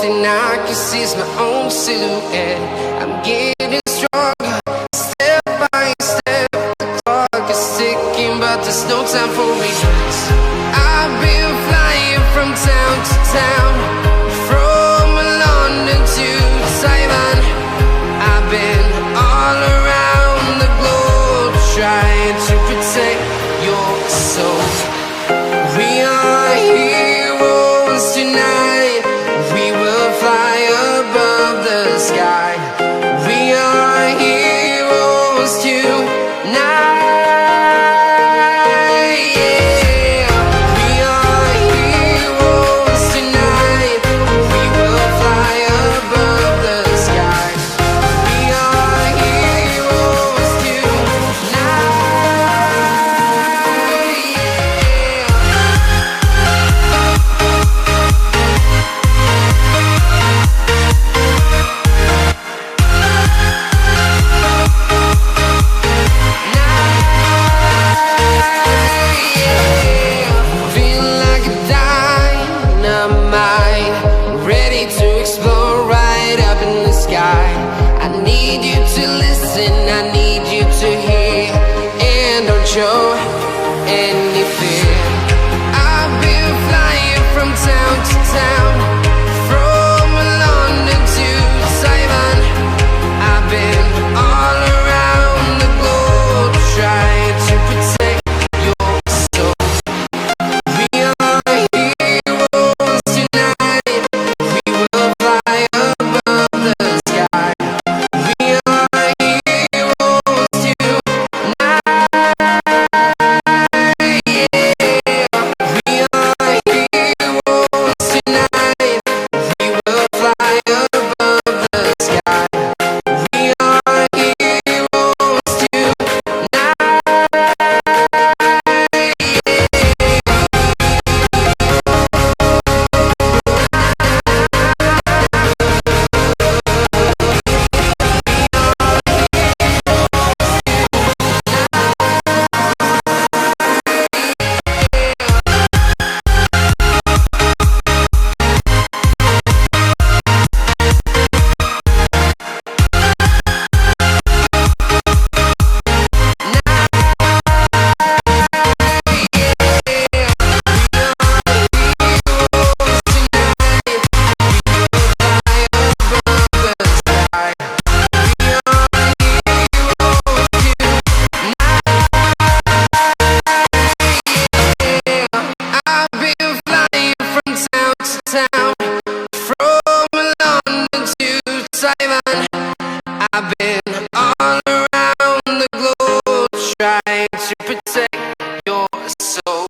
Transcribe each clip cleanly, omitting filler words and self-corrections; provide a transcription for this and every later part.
thing I can see is my own silhouette. I'm getting stronger, step by step. The clock is ticking, but there's no time for regrets. I've been flying from town to town, from London to Taiwan. I've been all around the globe, trying to protect your soul. We are heroes tonight. We will fly above the sky. We are heroes tonight. Show any fear. I've been flying from town to town, from London to Taiwan. I've been all around the globe, trying to protect your soul. We are heroes tonight. We will fly above the sky. We are heroes tonight. I've been all around the globe, trying to protect your soul.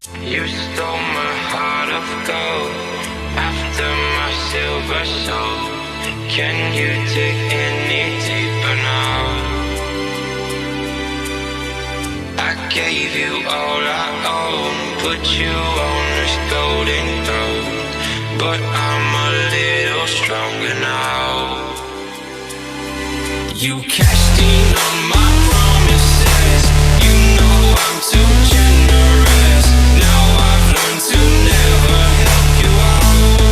You stole my heart of gold after my silver soul. Can you dig any deeper now? I gave you all I own, put you on this golden throne, but I'm a little stronger now. You cashed in on my promises. You know I'm too generous. Now I've learned to never help you out,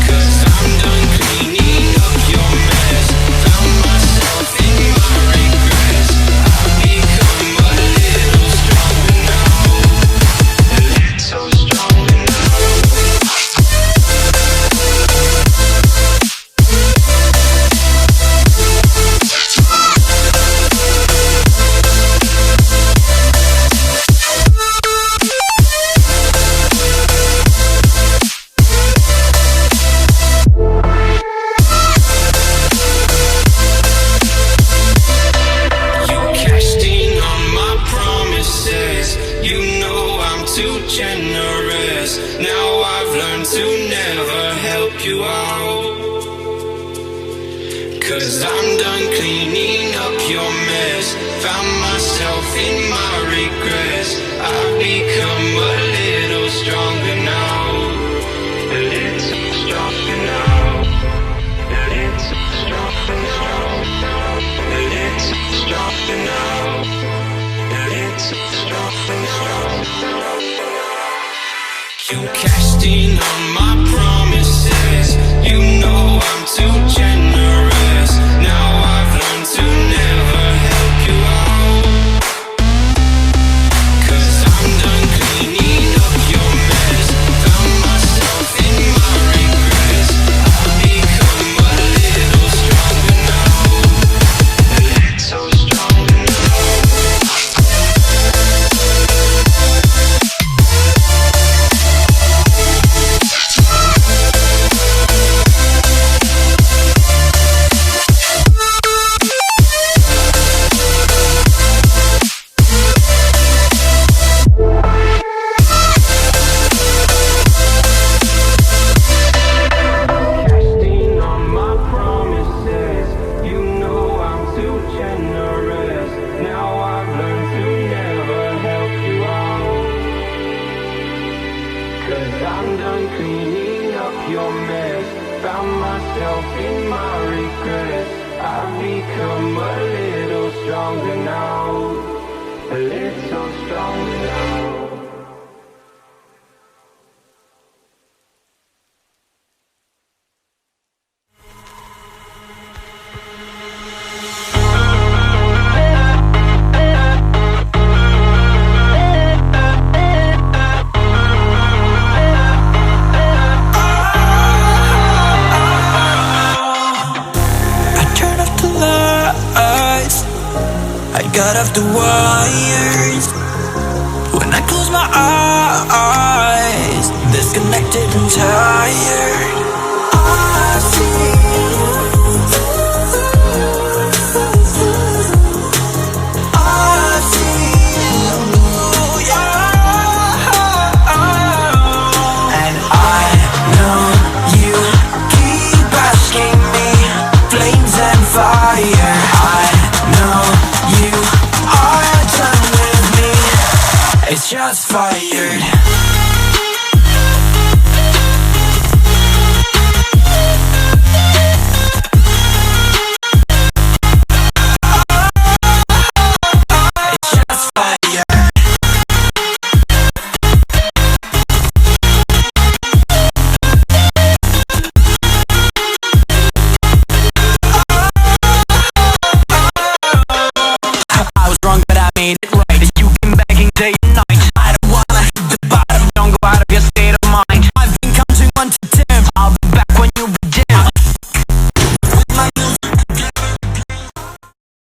'cause I'm done cleaning up your mess. Found myself in my regrets. I've become a little stronger now. A little stronger now. Generous. Now I've learned to never help you out, 'cause I'm done cleaning up your mess. Found myself in my regrets. I've become a little stronger now. A little stronger now. A little stronger now. A little stronger now. A little stronger now. You cashed in on my promises. You know I'm too generous. Now I've learned to never help you out, 'cause I'm done cleaning up your mess. Found myself in my regrets. I've become a little stronger now. A little stronger now. I'm done cleaning up your mess. Found myself in my regrets. I've become a little stronger now. A little stronger now. Got off the wires when I close my eyes, disconnected and tired. I see you. I see you, yeah. And I know you keep asking me, flames and fire. I know you are done with me. It's just fired. It's just fired. I was wrong, but I made it right.